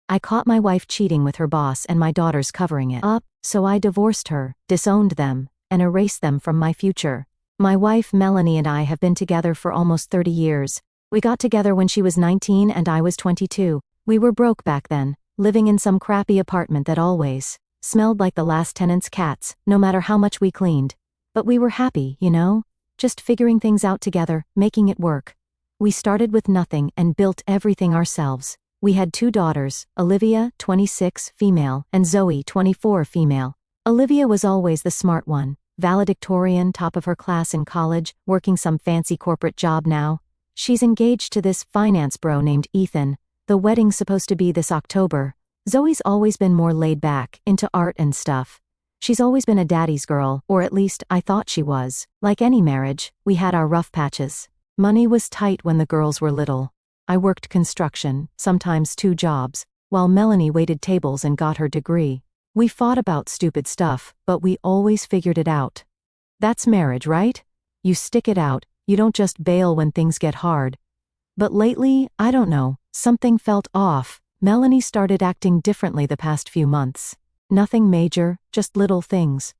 I caught my wife cheating with her boss and my daughters covering it up, so I divorced her, disowned them, and erased them from my future. My wife Melanie and I have been together for almost 30 years. We got together when she was 19 and I was 22. We were broke back then, living in some crappy apartment that always smelled like the last tenant's cats, no matter how much we cleaned. But we were happy, you know? Just figuring things out together, making it work. We started with nothing and built everything ourselves. We had 2 daughters, Olivia, 26, female, and Zoe, 24, female. Olivia was always the smart one, valedictorian, top of her class in college, working some fancy corporate job now. She's engaged to this finance bro named Ethan. The wedding's supposed to be this October. Zoe's always been more laid back, into art and stuff. She's always been a daddy's girl, or at least I thought she was. Like any marriage, we had our rough patches. Money was tight when the girls were little. I worked construction, sometimes 2 jobs, while Melanie waited tables and got her degree. We fought about stupid stuff, but we always figured it out. That's marriage, right? You stick it out, you don't just bail when things get hard. But lately, I don't know, something felt off. Melanie started acting differently the past few months. Nothing major, just little things.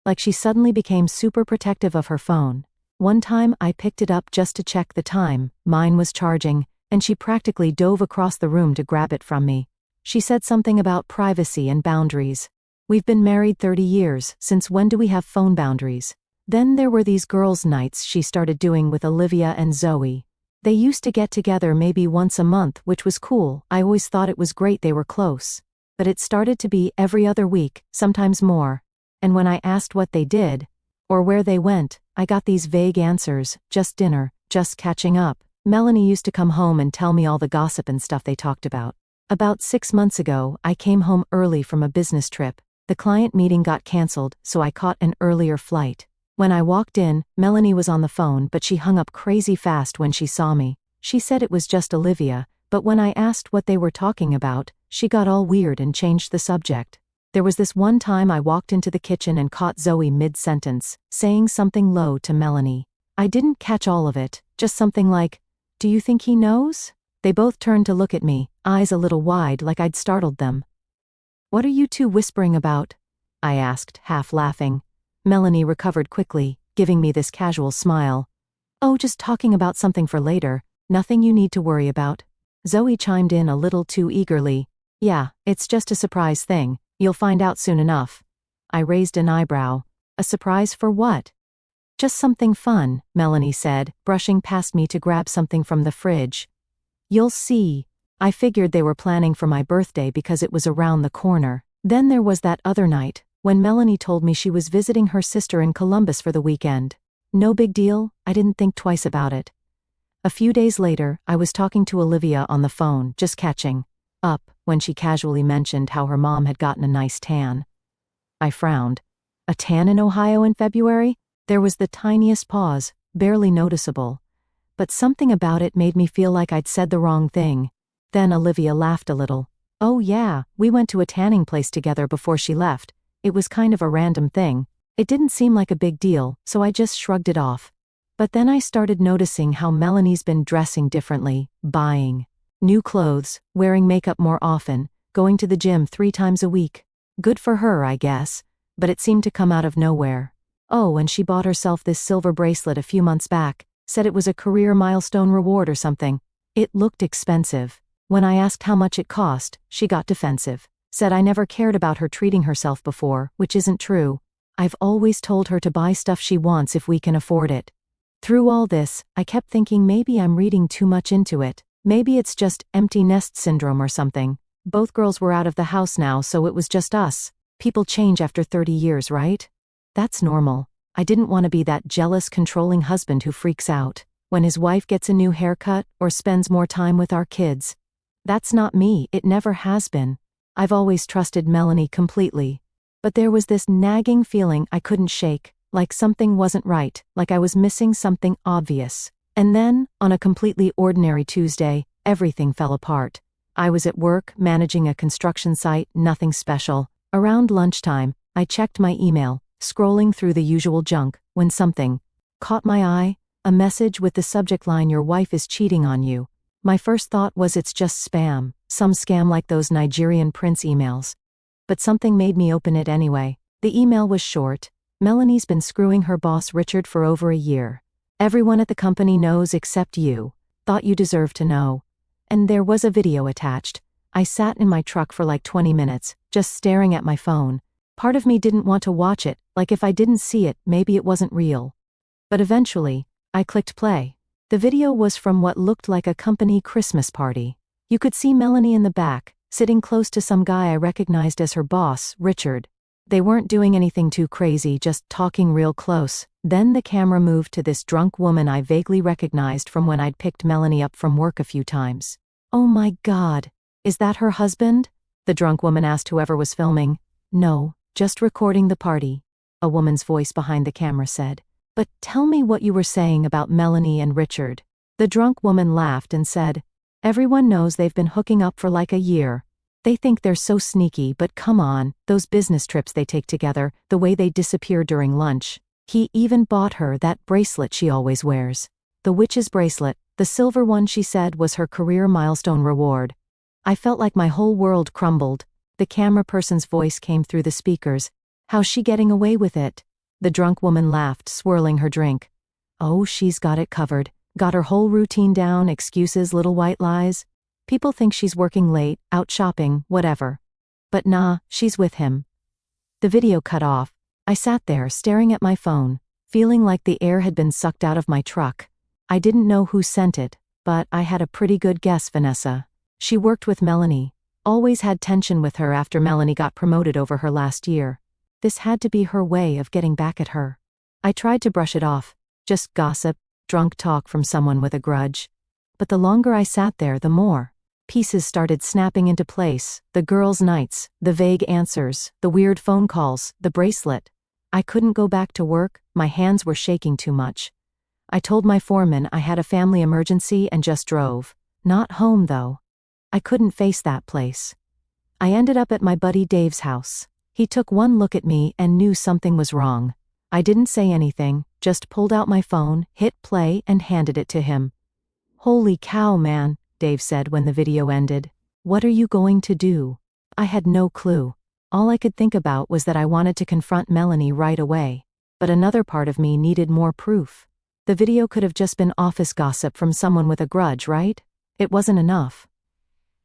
Like she suddenly became super protective of her phone. One time I picked it up just to check the time, mine was charging, and she practically dove across the room to grab it from me. She said something about privacy and boundaries. We've been married 30 years, since when do we have phone boundaries? Then there were these girls' nights she started doing with Olivia and Zoe. They used to get together maybe once a month, which was cool. I always thought it was great they were close. But it started to be every other week, sometimes more. And when I asked what they did, or where they went, I got these vague answers, just dinner, just catching up. Melanie used to come home and tell me all the gossip and stuff they talked about. About 6 months ago, I came home early from a business trip. The client meeting got canceled, so I caught an earlier flight. When I walked in, Melanie was on the phone, but she hung up crazy fast when she saw me. She said it was just Olivia, but when I asked what they were talking about, she got all weird and changed the subject. There was this one time I walked into the kitchen and caught Zoe mid-sentence, saying something low to Melanie. I didn't catch all of it, just something like, "Do you think he knows?" They both turned to look at me, eyes a little wide like I'd startled them. "What are you 2 whispering about?" I asked, half laughing. Melanie recovered quickly, giving me this casual smile. "Oh, just talking about something for later, nothing you need to worry about." Zoe chimed in a little too eagerly. "Yeah, it's just a surprise thing, you'll find out soon enough." I raised an eyebrow. "A surprise for what?" "Just something fun," Melanie said, brushing past me to grab something from the fridge. "You'll see." I figured they were planning for my birthday because it was around the corner. Then there was that other night, when Melanie told me she was visiting her sister in Columbus for the weekend. No big deal, I didn't think twice about it. A few days later, I was talking to Olivia on the phone, just catching up, when she casually mentioned how her mom had gotten a nice tan. I frowned. A tan in Ohio in February? There was the tiniest pause, barely noticeable. But something about it made me feel like I'd said the wrong thing. Then Olivia laughed a little. "Oh yeah, we went to a tanning place together before she left. It was kind of a random thing. It didn't seem like a big deal, so I just shrugged it off." But then I started noticing how Melanie's been dressing differently, buying new clothes, wearing makeup more often, going to the gym 3 times a week. Good for her, I guess, but it seemed to come out of nowhere. Oh, and she bought herself this silver bracelet a few months back, said it was a career milestone reward or something. It looked expensive. When I asked how much it cost, she got defensive. Said I never cared about her treating herself before, which isn't true. I've always told her to buy stuff she wants if we can afford it. Through all this, I kept thinking maybe I'm reading too much into it. Maybe it's just empty nest syndrome or something. Both girls were out of the house now, so it was just us. People change after 30 years, right? That's normal. I didn't want to be that jealous, controlling husband who freaks out when his wife gets a new haircut or spends more time with our kids. That's not me, it never has been. I've always trusted Melanie completely. But there was this nagging feeling I couldn't shake, like something wasn't right, like I was missing something obvious. And then, on a completely ordinary Tuesday, everything fell apart. I was at work, managing a construction site, nothing special. Around lunchtime, I checked my email, scrolling through the usual junk, when something caught my eye, a message with the subject line, "Your wife is cheating on you." My first thought was it's just spam, Some scam like those Nigerian prince emails. But something made me open it anyway. The email was short. Melanie's been screwing her boss Richard for over a year. Everyone at the company knows except you. Thought you deserved to know. And there was a video attached. I sat in my truck for like 20 minutes, just staring at my phone. Part of me didn't want to watch it, like if I didn't see it, maybe it wasn't real. But eventually, I clicked play. The video was from what looked like a company Christmas party. You could see Melanie in the back, sitting close to some guy I recognized as her boss, Richard. They weren't doing anything too crazy, just talking real close. Then the camera moved to this drunk woman I vaguely recognized from when I'd picked Melanie up from work a few times. "Oh my God, is that her husband?" the drunk woman asked whoever was filming. "No, just recording the party," a woman's voice behind the camera said. "But tell me what you were saying about Melanie and Richard." The drunk woman laughed and said, "Everyone knows they've been hooking up for like a year. They think they're so sneaky, but come on, those business trips they take together, the way they disappear during lunch. He even bought her that bracelet she always wears. The witch's bracelet, the silver one she said was her career milestone reward." I felt like my whole world crumbled. The camera person's voice came through the speakers. "How's she getting away with it?" The drunk woman laughed, swirling her drink. "Oh, she's got it covered. Got her whole routine down, excuses, little white lies. People think she's working late, out shopping, whatever. But nah, she's with him." The video cut off. I sat there staring at my phone, feeling like the air had been sucked out of my truck. I didn't know who sent it, but I had a pretty good guess. Vanessa. She worked with Melanie. Always had tension with her after Melanie got promoted over her last year. This had to be her way of getting back at her. I tried to brush it off. Just gossip, drunk talk from someone with a grudge. But the longer I sat there, the more pieces started snapping into place. The girls' nights, the vague answers, the weird phone calls, the bracelet. I couldn't go back to work, my hands were shaking too much. I told my foreman I had a family emergency and just drove. Not home though. I couldn't face that place. I ended up at my buddy Dave's house. He took one look at me and knew something was wrong. I didn't say anything, just pulled out my phone, hit play, and handed it to him. "Holy cow, man," Dave said when the video ended. "What are you going to do?" I had no clue. All I could think about was that I wanted to confront Melanie right away. But another part of me needed more proof. The video could have just been office gossip from someone with a grudge, right? It wasn't enough.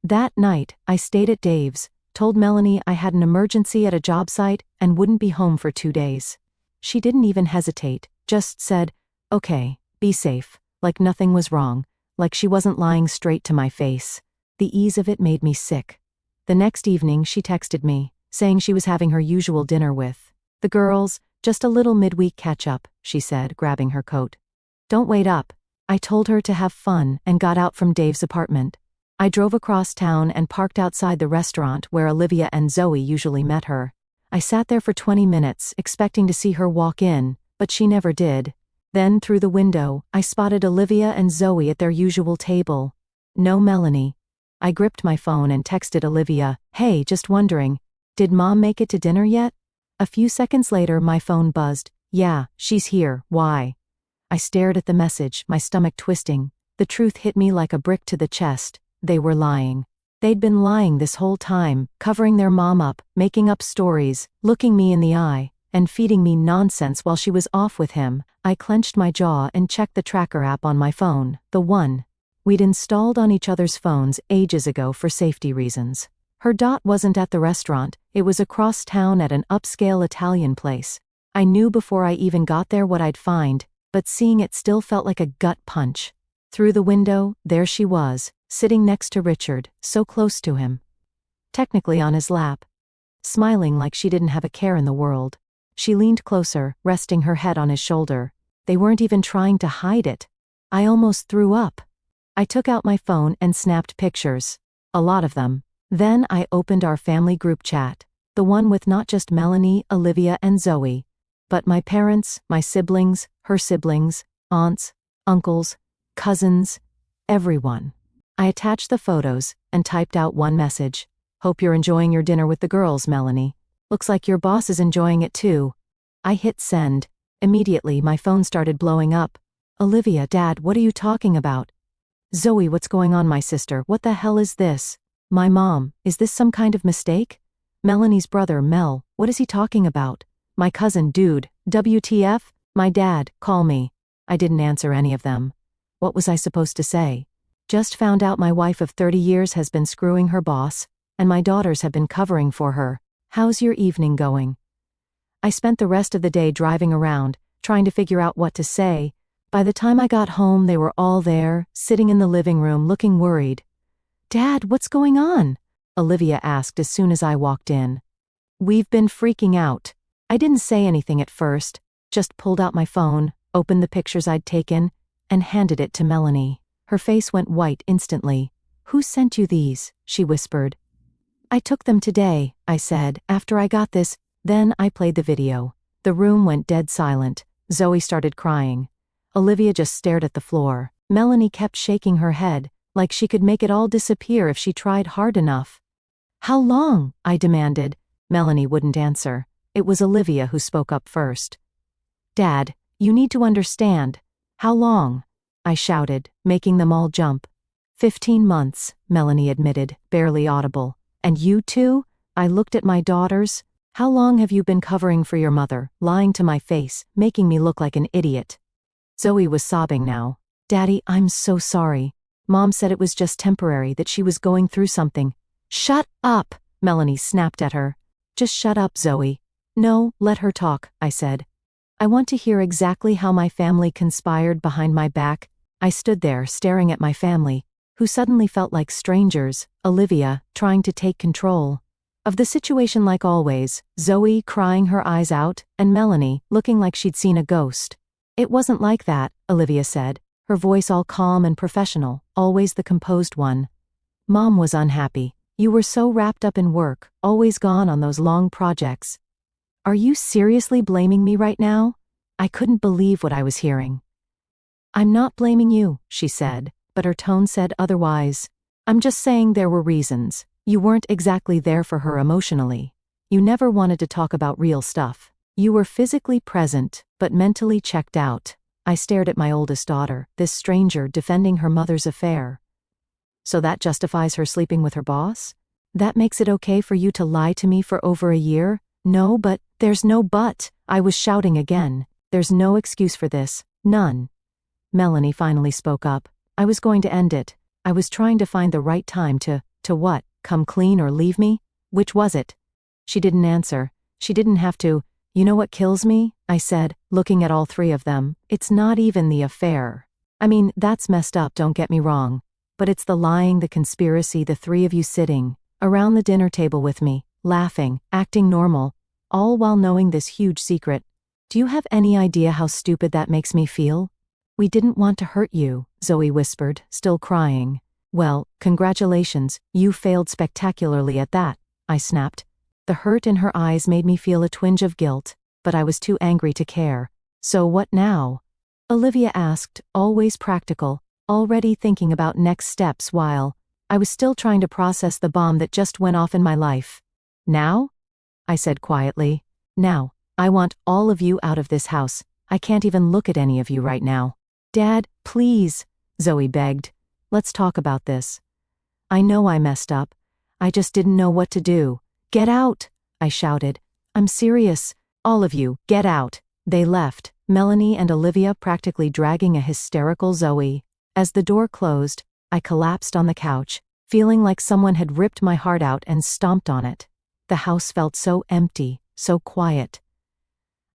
That night, I stayed at Dave's, told Melanie I had an emergency at a job site and wouldn't be home for 2 days. She didn't even hesitate, just said, "Okay, be safe," like nothing was wrong, like she wasn't lying straight to my face. The ease of it made me sick. The next evening she texted me, saying she was having her usual dinner with the girls, just a little midweek catch-up, she said, grabbing her coat. "Don't wait up." I told her to have fun and got out from Dave's apartment. I drove across town and parked outside the restaurant where Olivia and Zoe usually met her. I sat there for 20 minutes, expecting to see her walk in, but she never did. Then, through the window, I spotted Olivia and Zoe at their usual table. No Melanie. I gripped my phone and texted Olivia, "Hey, just wondering, did Mom make it to dinner yet?" A few seconds later, my phone buzzed. "Yeah, she's here, why?" I stared at the message, my stomach twisting. The truth hit me like a brick to the chest. They were lying. They'd been lying this whole time, covering their mom up, making up stories, looking me in the eye, and feeding me nonsense while she was off with him. I clenched my jaw and checked the tracker app on my phone, the one we'd installed on each other's phones ages ago for safety reasons. Her dot wasn't at the restaurant, it was across town at an upscale Italian place. I knew before I even got there what I'd find, but seeing it still felt like a gut punch. Through the window, there she was, sitting next to Richard, so close to him. Technically on his lap. Smiling like she didn't have a care in the world. She leaned closer, resting her head on his shoulder. They weren't even trying to hide it. I almost threw up. I took out my phone and snapped pictures. A lot of them. Then I opened our family group chat. The one with not just Melanie, Olivia, and Zoe, but my parents, my siblings, her siblings, aunts, uncles, cousins, everyone. I attached the photos and typed out one message. "Hope you're enjoying your dinner with the girls, Melanie. Looks like your boss is enjoying it too." I hit send. Immediately, my phone started blowing up. "Olivia, Dad, what are you talking about?" "Zoe, what's going on, my sister? What the hell is this?" My mom, is this some kind of mistake? Melanie's brother, Mel, what is he talking about? My cousin, dude, WTF? My dad, call me. I didn't answer any of them. What was I supposed to say? Just found out my wife of 30 years has been screwing her boss, and my daughters have been covering for her. How's your evening going? I spent the rest of the day driving around, trying to figure out what to say. By the time I got home, they were all there, sitting in the living room looking worried. Dad, what's going on? Olivia asked as soon as I walked in. We've been freaking out. I didn't say anything at first, just pulled out my phone, opened the pictures I'd taken, and handed it to Melanie. Her face went white instantly. Who sent you these? She whispered. I took them today, I said, after I got this. Then I played the video. The room went dead silent. Zoe started crying. Olivia just stared at the floor. Melanie kept shaking her head, like she could make it all disappear if she tried hard enough. How long? I demanded. Melanie wouldn't answer. It was Olivia who spoke up first. Dad, you need to understand. How long? I shouted, making them all jump. 15 months, Melanie admitted, barely audible. And you too? I looked at my daughters. How long have you been covering for your mother, lying to my face, making me look like an idiot? Zoe was sobbing now. Daddy, I'm so sorry. Mom said it was just temporary, that she was going through something. Shut up, Melanie snapped at her. Just shut up, Zoe. No, let her talk, I said. I want to hear exactly how my family conspired behind my back. I stood there staring at my family, who suddenly felt like strangers, Olivia, trying to take control of the situation like always, Zoe crying her eyes out, and Melanie looking like she'd seen a ghost. It wasn't like that, Olivia said, her voice all calm and professional, always the composed one. Mom was unhappy. You were so wrapped up in work, always gone on those long projects. Are you seriously blaming me right now? I couldn't believe what I was hearing. I'm not blaming you, she said, but her tone said otherwise. I'm just saying there were reasons. You weren't exactly there for her emotionally. You never wanted to talk about real stuff. You were physically present, but mentally checked out. I stared at my oldest daughter, this stranger defending her mother's affair. So that justifies her sleeping with her boss? That makes it okay for you to lie to me for over a year? No, but, there's no but, I was shouting again. There's no excuse for this, none. Melanie finally spoke up. I was going to end it. I was trying to find the right time to what, come clean or leave me? Which was it? She didn't answer. She didn't have to. You know what kills me? I said, looking at all three of them. It's not even the affair. I mean, that's messed up, don't get me wrong. But it's the lying, the conspiracy, the three of you sitting around the dinner table with me, laughing, acting normal, all while knowing this huge secret. Do you have any idea how stupid that makes me feel? We didn't want to hurt you, Zoe whispered, still crying. Well, congratulations, you failed spectacularly at that, I snapped. The hurt in her eyes made me feel a twinge of guilt, but I was too angry to care. So what now? Olivia asked, always practical, already thinking about next steps while I was still trying to process the bomb that just went off in my life. Now? I said quietly. Now, I want all of you out of this house. I can't even look at any of you right now. Dad, please, Zoe begged. Let's talk about this. I know I messed up. I just didn't know what to do. Get out, I shouted. I'm serious. All of you, get out. They left, Melanie and Olivia practically dragging a hysterical Zoe. As the door closed, I collapsed on the couch, feeling like someone had ripped my heart out and stomped on it. The house felt so empty, so quiet.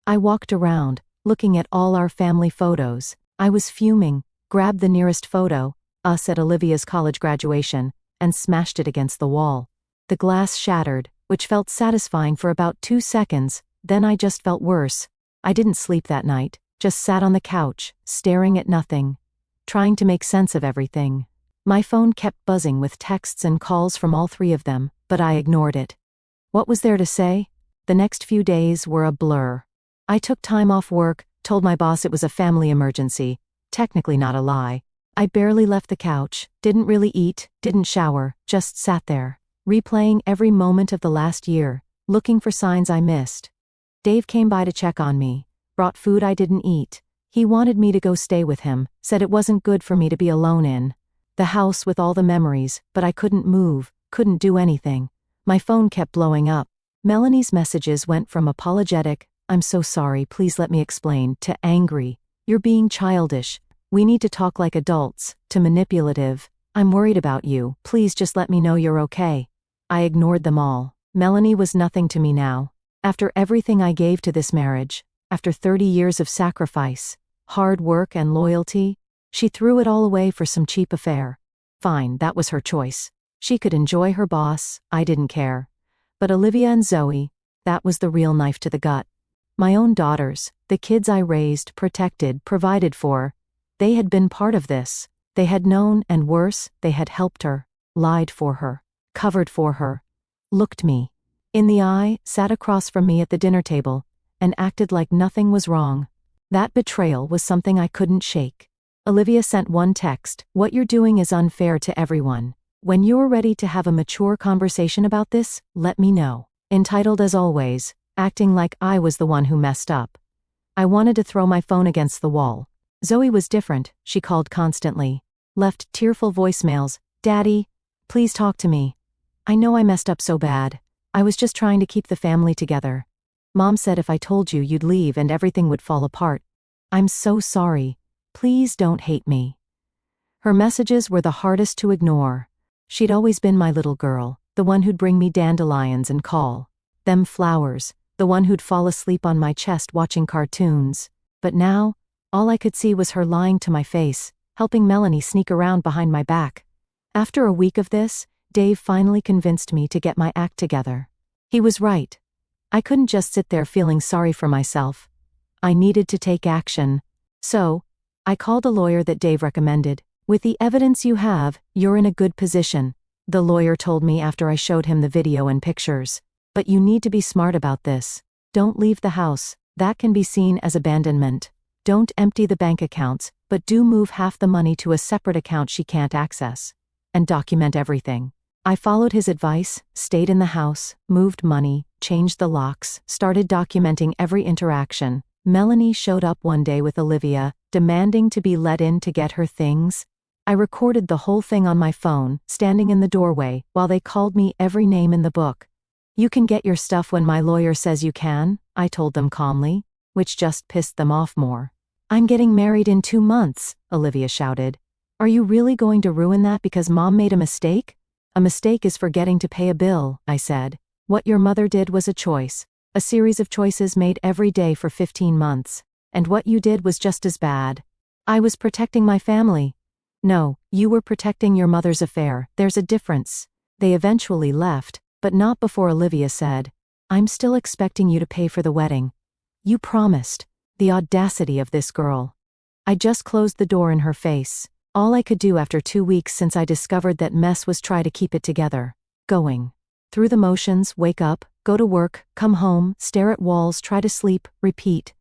I walked around, looking at all our family photos. I was fuming, grabbed the nearest photo, us at Olivia's college graduation, and smashed it against the wall. The glass shattered, which felt satisfying for about 2 seconds, then I just felt worse. I didn't sleep that night, just sat on the couch, staring at nothing, trying to make sense of everything. My phone kept buzzing with texts and calls from all three of them, but I ignored it. What was there to say? The next few days were a blur. I took time off work, told my boss it was a family emergency, technically not a lie. I barely left the couch, didn't really eat, didn't shower, just sat there, replaying every moment of the last year, looking for signs I missed. Dave came by to check on me, brought food I didn't eat. He wanted me to go stay with him, said it wasn't good for me to be alone in the house with all the memories, but I couldn't move, couldn't do anything. My phone kept blowing up. Melanie's messages went from apologetic, "I'm so sorry, please let me explain," to angry, "You're being childish. We need to talk like adults," to manipulative, "I'm worried about you, please just let me know you're okay." I ignored them all. Melanie was nothing to me now. After everything I gave to this marriage, after 30 years of sacrifice, hard work and loyalty, she threw it all away for some cheap affair. Fine, that was her choice. She could enjoy her boss, I didn't care. But Olivia and Zoe, that was the real knife to the gut. My own daughters, the kids I raised, protected, provided for, they had been part of this. They had known, and worse, they had helped her, lied for her, covered for her, looked me in the eye, sat across from me at the dinner table, and acted like nothing was wrong. That betrayal was something I couldn't shake. Olivia sent one text, "What you're doing is unfair to everyone. When you're ready to have a mature conversation about this, let me know." Entitled as always, acting like I was the one who messed up. I wanted to throw my phone against the wall. Zoe was different, she called constantly. Left tearful voicemails, "Daddy, please talk to me. I know I messed up so bad. I was just trying to keep the family together. Mom said if I told you you'd leave and everything would fall apart. I'm so sorry. Please don't hate me." Her messages were the hardest to ignore. She'd always been my little girl, the one who'd bring me dandelions and call them flowers, the one who'd fall asleep on my chest watching cartoons. But now, all I could see was her lying to my face, helping Melanie sneak around behind my back. After a week of this, Dave finally convinced me to get my act together. He was right. I couldn't just sit there feeling sorry for myself. I needed to take action. So, I called a lawyer that Dave recommended. "With the evidence you have, you're in a good position," the lawyer told me after I showed him the video and pictures. "But you need to be smart about this. Don't leave the house, that can be seen as abandonment. Don't empty the bank accounts, but do move half the money to a separate account she can't access. And document everything." I followed his advice, stayed in the house, moved money, changed the locks, started documenting every interaction. Melanie showed up one day with Olivia, demanding to be let in to get her things. I recorded the whole thing on my phone, standing in the doorway, while they called me every name in the book. "You can get your stuff when my lawyer says you can," I told them calmly, which just pissed them off more. "I'm getting married in 2 months, Olivia shouted. "Are you really going to ruin that because Mom made a mistake?" "A mistake is forgetting to pay a bill," I said. "What your mother did was a choice. A series of choices made every day for 15 months. And what you did was just as bad." "I was protecting my family." "No, you were protecting your mother's affair. There's a difference." They eventually left, but not before Olivia said, "I'm still expecting you to pay for the wedding. You promised." The audacity of this girl. I just closed the door in her face. All I could do after 2 weeks since I discovered that mess was try to keep it together. Going through the motions, wake up, go to work, come home, stare at walls, try to sleep, repeat.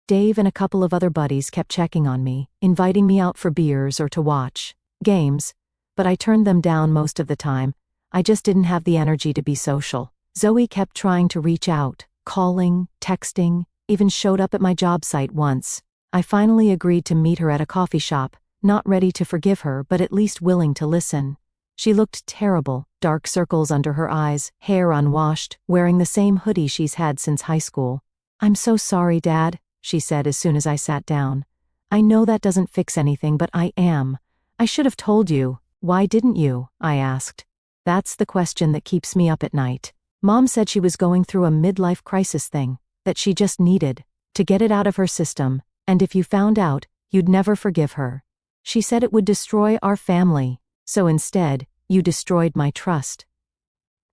Dave and a couple of other buddies kept checking on me, inviting me out for beers or to watch games, but I turned them down most of the time. I just didn't have the energy to be social. Zoe kept trying to reach out, calling, texting, even showed up at my job site once. I finally agreed to meet her at a coffee shop, not ready to forgive her but at least willing to listen. She looked terrible, dark circles under her eyes, hair unwashed, wearing the same hoodie she's had since high school. "I'm so sorry, Dad," she said as soon as I sat down. "I know that doesn't fix anything, but I am. I should have told you." "Why didn't you?" I asked. That's the question that keeps me up at night. Mom said she was going through a midlife crisis thing, that she just needed to get it out of her system, and if you found out, you'd never forgive her. She said it would destroy our family, so instead, you destroyed my trust.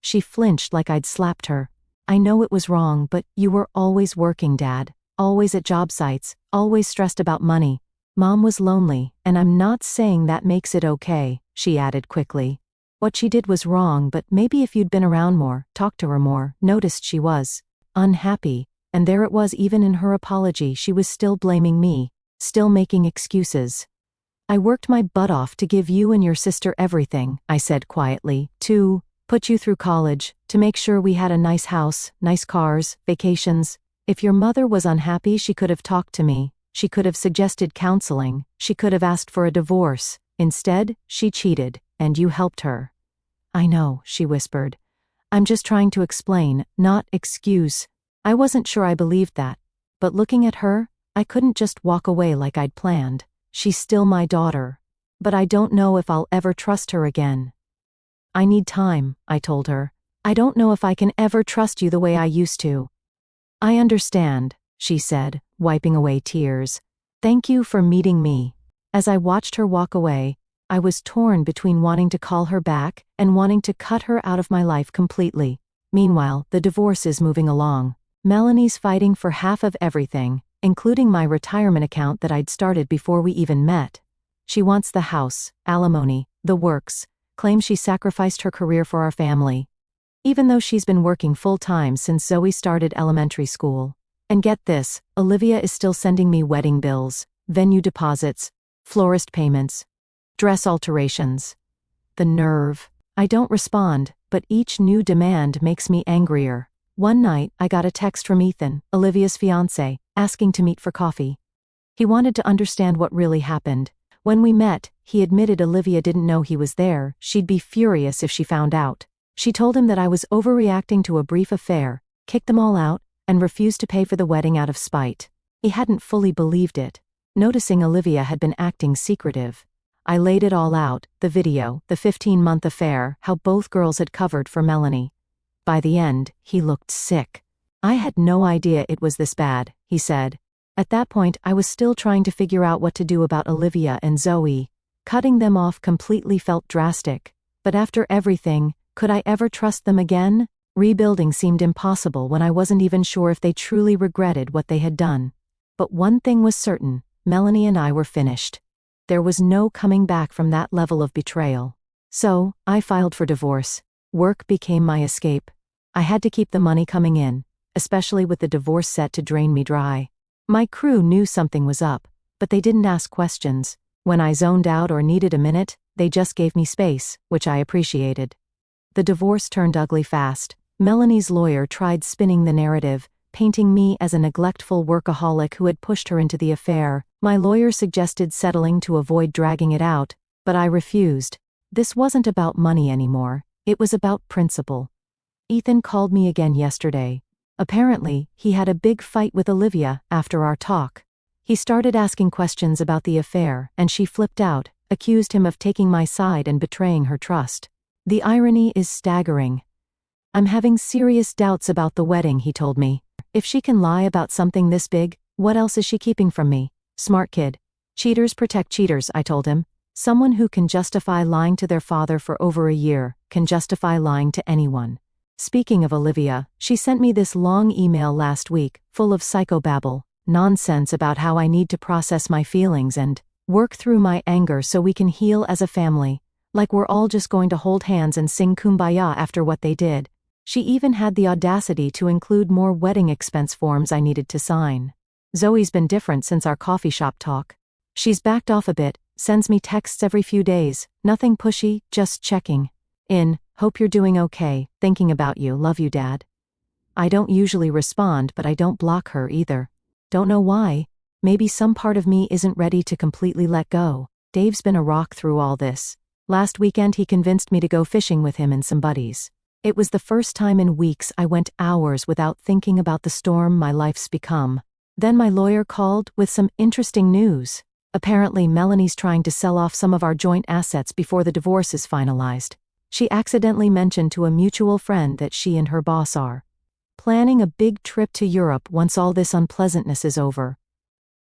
She flinched like I'd slapped her. "I know it was wrong, but you were always working, Dad. Always at job sites, always stressed about money. Mom was lonely, and I'm not saying that makes it okay," she added quickly. "What she did was wrong, but maybe if you'd been around more, talked to her more, noticed she was unhappy," and there it was even in her apology she was still blaming me, still making excuses. "I worked my butt off to give you and your sister everything," I said quietly, "to put you through college, to make sure we had a nice house, nice cars, vacations. If your mother was unhappy she could have talked to me, she could have suggested counseling, she could have asked for a divorce. Instead, she cheated, and you helped her." I know, she whispered. I'm just trying to explain, not excuse. I wasn't sure I believed that. But looking at her, I couldn't just walk away like I'd planned. She's still my daughter. But I don't know if I'll ever trust her again. I need time, I told her. I don't know if I can ever trust you the way I used to. I understand, she said, wiping away tears. Thank you for meeting me. As I watched her walk away, I was torn between wanting to call her back and wanting to cut her out of my life completely. Meanwhile, the divorce is moving along. Melanie's fighting for half of everything, including my retirement account that I'd started before we even met. She wants the house, alimony, the works, claims she sacrificed her career for our family. Even though she's been working full-time since Zoe started elementary school. And get this, Olivia is still sending me wedding bills, venue deposits, florist payments, dress alterations. The nerve. I don't respond, but each new demand makes me angrier. One night, I got a text from Ethan, Olivia's fiancé, asking to meet for coffee. He wanted to understand what really happened. When we met, he admitted Olivia didn't know he was there. She'd be furious if she found out. She told him that I was overreacting to a brief affair, kicked them all out, and refused to pay for the wedding out of spite. He hadn't fully believed it. Noticing Olivia had been acting secretive, I laid it all out, the video, the 15-month affair, how both girls had covered for Melanie. By the end, he looked sick. I had no idea it was this bad, he said. At that point, I was still trying to figure out what to do about Olivia and Zoe. Cutting them off completely felt drastic. But after everything, could I ever trust them again? Rebuilding seemed impossible when I wasn't even sure if they truly regretted what they had done. But one thing was certain, Melanie and I were finished. There was no coming back from that level of betrayal. So, I filed for divorce. Work became my escape. I had to keep the money coming in, especially with the divorce set to drain me dry. My crew knew something was up, but they didn't ask questions. When I zoned out or needed a minute, they just gave me space, which I appreciated. The divorce turned ugly fast. Melanie's lawyer tried spinning the narrative, painting me as a neglectful workaholic who had pushed her into the affair. My lawyer suggested settling to avoid dragging it out, but I refused. This wasn't about money anymore, it was about principle. Ethan called me again yesterday. Apparently, he had a big fight with Olivia after our talk. He started asking questions about the affair, and she flipped out, accused him of taking my side and betraying her trust. The irony is staggering. I'm having serious doubts about the wedding, he told me. If she can lie about something this big, what else is she keeping from me? Smart kid. Cheaters protect cheaters, I told him. Someone who can justify lying to their father for over a year can justify lying to anyone. Speaking of Olivia, she sent me this long email last week, full of psychobabble, nonsense about how I need to process my feelings and work through my anger so we can heal as a family, like we're all just going to hold hands and sing Kumbaya after what they did. She even had the audacity to include more wedding expense forms I needed to sign. Zoe's been different since our coffee shop talk. She's backed off a bit, sends me texts every few days, nothing pushy, just checking in. Hope you're doing okay, thinking about you, love you dad. I don't usually respond, but I don't block her either. Don't know why. Maybe some part of me isn't ready to completely let go. Dave's been a rock through all this. Last weekend he convinced me to go fishing with him and some buddies. It was the first time in weeks I went hours without thinking about the storm my life's become. Then my lawyer called with some interesting news. Apparently Melanie's trying to sell off some of our joint assets before the divorce is finalized. She accidentally mentioned to a mutual friend that she and her boss are planning a big trip to Europe once all this unpleasantness is over.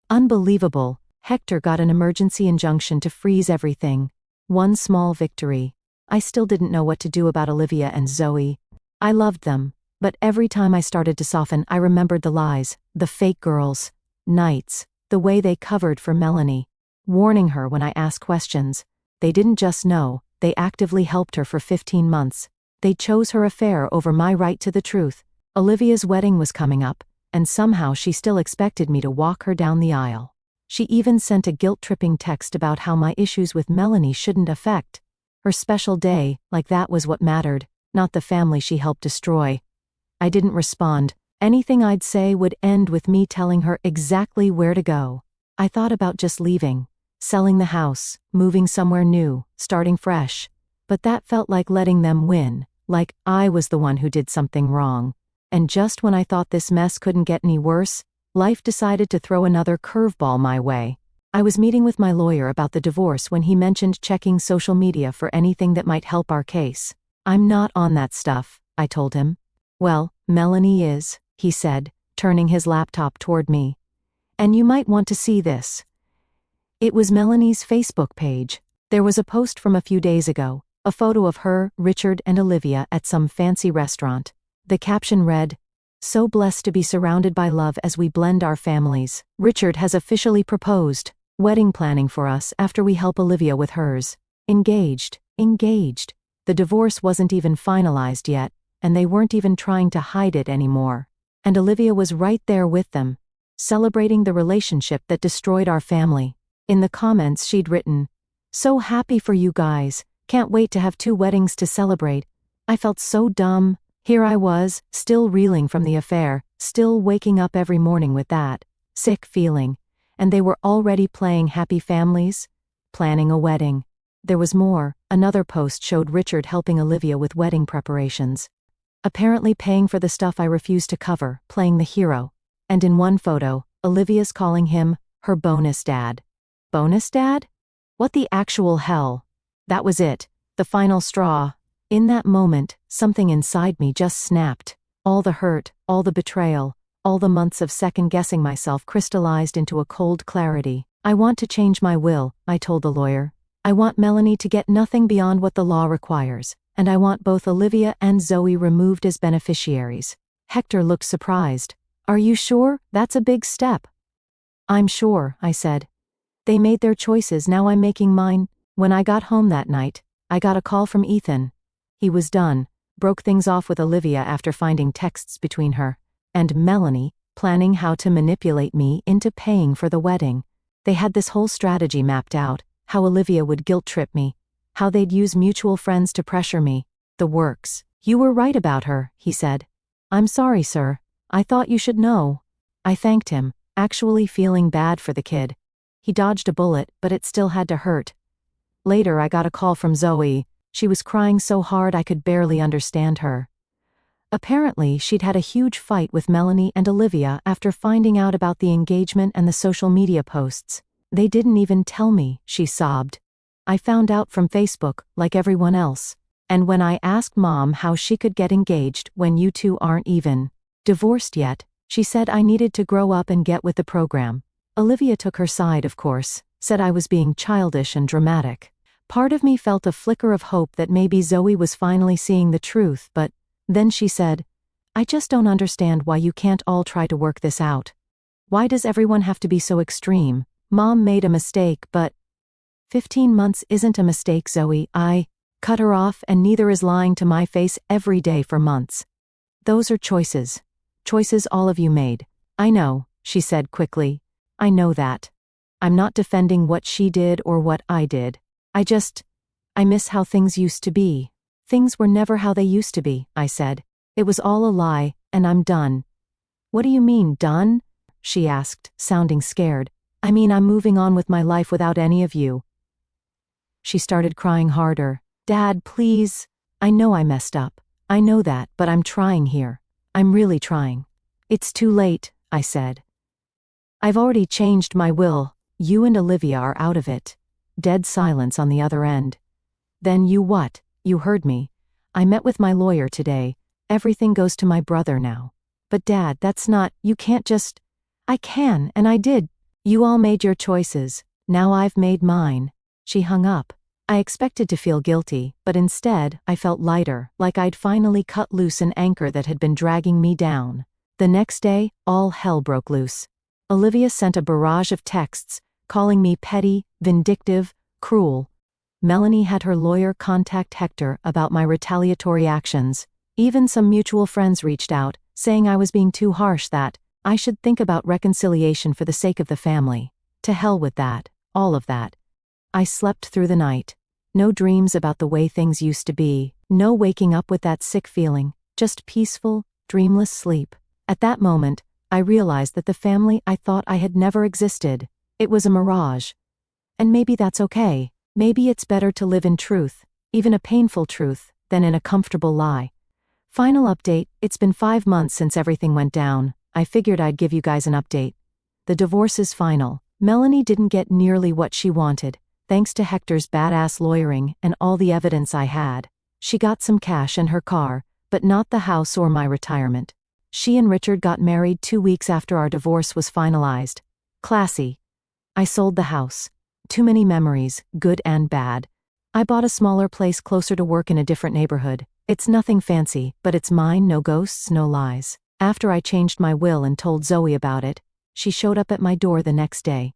Unbelievable. Hector got an emergency injunction to freeze everything. One small victory. I still didn't know what to do about Olivia and Zoe. I loved them, but every time I started to soften, I remembered the lies, the fake girls, nights, the way they covered for Melanie, warning her when I asked questions. They didn't just know, they actively helped her for 15 months. They chose her affair over my right to the truth. Olivia's wedding was coming up, and somehow she still expected me to walk her down the aisle. She even sent a guilt-tripping text about how my issues with Melanie shouldn't affect her special day, like that was what mattered, not the family she helped destroy. I didn't respond. Anything I'd say would end with me telling her exactly where to go. I thought about just leaving, selling the house, moving somewhere new, starting fresh. But that felt like letting them win, like I was the one who did something wrong. And just when I thought this mess couldn't get any worse, life decided to throw another curveball my way. I was meeting with my lawyer about the divorce when he mentioned checking social media for anything that might help our case. I'm not on that stuff, I told him. Well, Melanie is, he said, turning his laptop toward me. And you might want to see this. It was Melanie's Facebook page. There was a post from a few days ago, a photo of her, Richard, and Olivia at some fancy restaurant. The caption read, "So blessed to be surrounded by love as we blend our families. Richard has officially proposed. Wedding planning for us after we help Olivia with hers. Engaged. The divorce wasn't even finalized yet, and they weren't even trying to hide it anymore. And Olivia was right there with them, celebrating the relationship that destroyed our family. In the comments she'd written, "So happy for you guys. Can't wait to have 2 weddings to celebrate." I felt so dumb. Here I was, still reeling from the affair, still waking up every morning with that sick feeling. And they were already playing happy families, planning a wedding. There was more. Another post showed Richard helping Olivia with wedding preparations, apparently paying for the stuff I refused to cover, playing the hero. And in one photo, Olivia's calling him her bonus dad. Bonus dad? What the actual hell? That was it, the final straw. In that moment, something inside me just snapped. All the hurt, all the betrayal, all the months of second-guessing myself crystallized into a cold clarity. I want to change my will, I told the lawyer. I want Melanie to get nothing beyond what the law requires, and I want both Olivia and Zoe removed as beneficiaries. Hector looked surprised. Are you sure? That's a big step. I'm sure, I said. They made their choices, now I'm making mine. When I got home that night, I got a call from Ethan. He was done, broke things off with Olivia after finding texts between her and Melanie, planning how to manipulate me into paying for the wedding. They had this whole strategy mapped out, how Olivia would guilt-trip me, how they'd use mutual friends to pressure me, the works. You were right about her, he said. I'm sorry, sir. I thought you should know. I thanked him, actually feeling bad for the kid. He dodged a bullet, but it still had to hurt. Later I got a call from Zoe. She was crying so hard I could barely understand her. Apparently, she'd had a huge fight with Melanie and Olivia after finding out about the engagement and the social media posts. They didn't even tell me, she sobbed. I found out from Facebook, like everyone else. And when I asked Mom how she could get engaged when you two aren't even divorced yet, she said I needed to grow up and get with the program. Olivia took her side, of course, said I was being childish and dramatic. Part of me felt a flicker of hope that maybe Zoe was finally seeing the truth, but then she said, I just don't understand why you can't all try to work this out. Why does everyone have to be so extreme? Mom made a mistake, but 15 months isn't a mistake, Zoe. I cut her off, and neither is lying to my face every day for months. Those are choices. Choices all of you made. I know, she said quickly. I know that. I'm not defending what she did or what I did. I miss how things used to be. Things were never how they used to be, I said. It was all a lie, and I'm done. What do you mean, done? She asked, sounding scared. I mean, I'm moving on with my life without any of you. She started crying harder. Dad, please. I know I messed up. I know that, but I'm trying here. I'm really trying. It's too late, I said. I've already changed my will. You and Olivia are out of it. Dead silence on the other end. Then you what? You heard me. I met with my lawyer today. Everything goes to my brother now. But Dad, that's not, you can't just. I can, and I did. You all made your choices. Now I've made mine. She hung up. I expected to feel guilty, but instead, I felt lighter, like I'd finally cut loose an anchor that had been dragging me down. The next day, all hell broke loose. Olivia sent a barrage of texts, calling me petty, vindictive, cruel. Melanie had her lawyer contact Hector about my retaliatory actions. Even some mutual friends reached out, saying I was being too harsh, that I should think about reconciliation for the sake of the family. To hell with that, all of that. I slept through the night. No dreams about the way things used to be, no waking up with that sick feeling, just peaceful, dreamless sleep. At that moment, I realized that the family I thought I had never existed. It was a mirage. And maybe that's okay. Maybe it's better to live in truth, even a painful truth, than in a comfortable lie. Final update, it's been 5 months since everything went down. I figured I'd give you guys an update. The divorce is final. Melanie didn't get nearly what she wanted, thanks to Hector's badass lawyering and all the evidence I had. She got some cash and her car, but not the house or my retirement. She and Richard got married 2 weeks after our divorce was finalized. Classy. I sold the house. Too many memories, good and bad. I bought a smaller place closer to work in a different neighborhood. It's nothing fancy, but it's mine, no ghosts, no lies. After I changed my will and told Zoe about it, she showed up at my door the next day,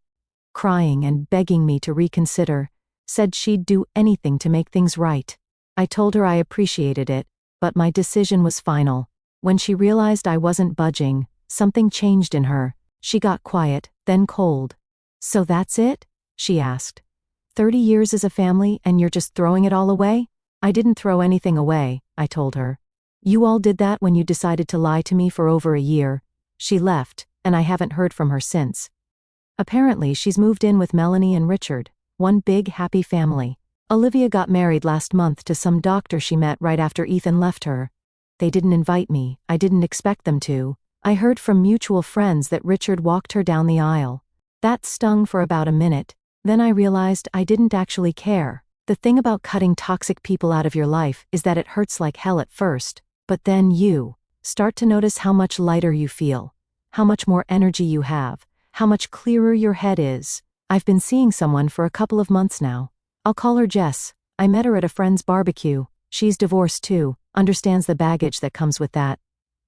crying and begging me to reconsider, said she'd do anything to make things right. I told her I appreciated it, but my decision was final. When she realized I wasn't budging, something changed in her. She got quiet, then cold. "So that's it?" she asked. 30 years as a family and you're just throwing it all away? I didn't throw anything away, I told her. You all did that when you decided to lie to me for over a year. She left, and I haven't heard from her since. Apparently she's moved in with Melanie and Richard, one big happy family. Olivia got married last month to some doctor she met right after Ethan left her. They didn't invite me, I didn't expect them to. I heard from mutual friends that Richard walked her down the aisle. That stung for about a minute. Then I realized I didn't actually care. The thing about cutting toxic people out of your life is that it hurts like hell at first, but then you start to notice how much lighter you feel, how much more energy you have, how much clearer your head is. I've been seeing someone for a couple of months now. I'll call her Jess. I met her at a friend's barbecue. She's divorced too, understands the baggage that comes with that.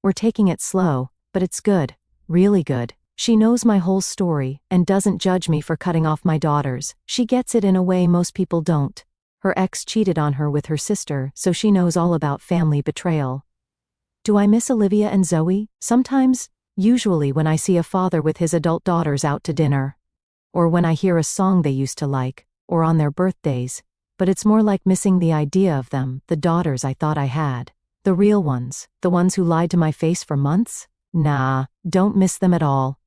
We're taking it slow, but it's good, really good. She knows my whole story and doesn't judge me for cutting off my daughters. She gets it in a way most people don't. Her ex cheated on her with her sister, so she knows all about family betrayal. Do I miss Olivia and Zoe? Sometimes, usually when I see a father with his adult daughters out to dinner. Or when I hear a song they used to like, or on their birthdays. But it's more like missing the idea of them, the daughters I thought I had. The real ones, the ones who lied to my face for months? Nah, don't miss them at all.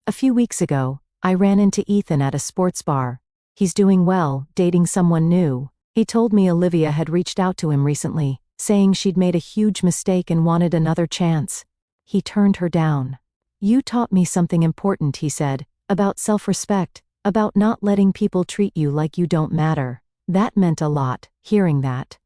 A few weeks ago, I ran into Ethan at a sports bar. He's doing well, dating someone new. He told me Olivia had reached out to him recently, saying she'd made a huge mistake and wanted another chance. He turned her down. You taught me something important, he said, about self-respect, about not letting people treat you like you don't matter. That meant a lot, hearing that.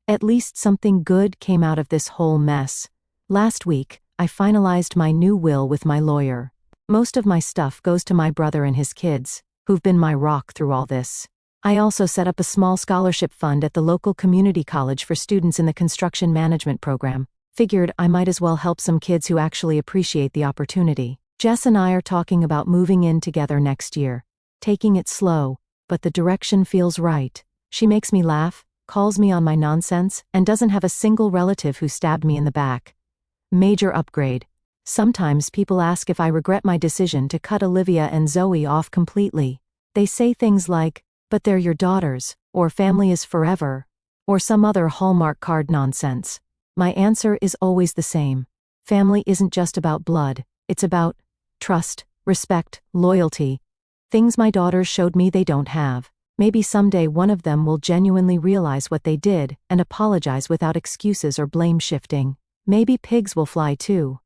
At least something good came out of this whole mess. Last week, I finalized my new will with my lawyer. Most of my stuff goes to my brother and his kids, who've been my rock through all this. I also set up a small scholarship fund at the local community college for students in the construction management program. Figured I might as well help some kids who actually appreciate the opportunity. Jess and I are talking about moving in together next year. Taking it slow, but the direction feels right. She makes me laugh, calls me on my nonsense, and doesn't have a single relative who stabbed me in the back. Major upgrade. Sometimes people ask if I regret my decision to cut Olivia and Zoe off completely. They say things like, but they're your daughters, or family is forever, or some other Hallmark card nonsense. My answer is always the same. Family isn't just about blood, it's about trust, respect, loyalty. Things my daughters showed me they don't have. Maybe someday one of them will genuinely realize what they did and apologize without excuses or blame shifting. Maybe pigs will fly too.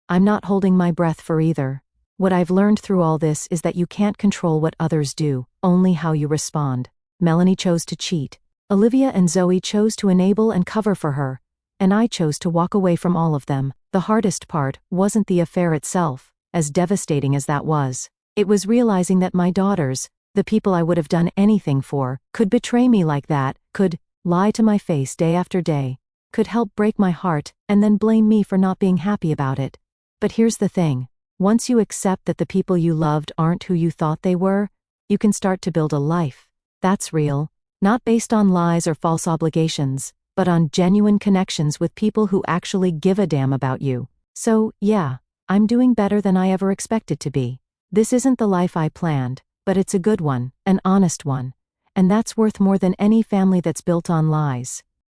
I'm not holding my breath for either. What I've learned through all this is that you can't control what others do, only how you respond. Melanie chose to cheat. Olivia and Zoe chose to enable and cover for her. And I chose to walk away from all of them. The hardest part wasn't the affair itself, as devastating as that was. It was realizing that my daughters, the people I would have done anything for, could betray me like that, could lie to my face day after day, could help break my heart, and then blame me for not being happy about it. But here's the thing. Once you accept that the people you loved aren't who you thought they were, you can start to build a life that's real, not based on lies or false obligations, but on genuine connections with people who actually give a damn about you. So, yeah, I'm doing better than I ever expected to be. This isn't the life I planned, but it's a good one, an honest one. And that's worth more than any family that's built on lies.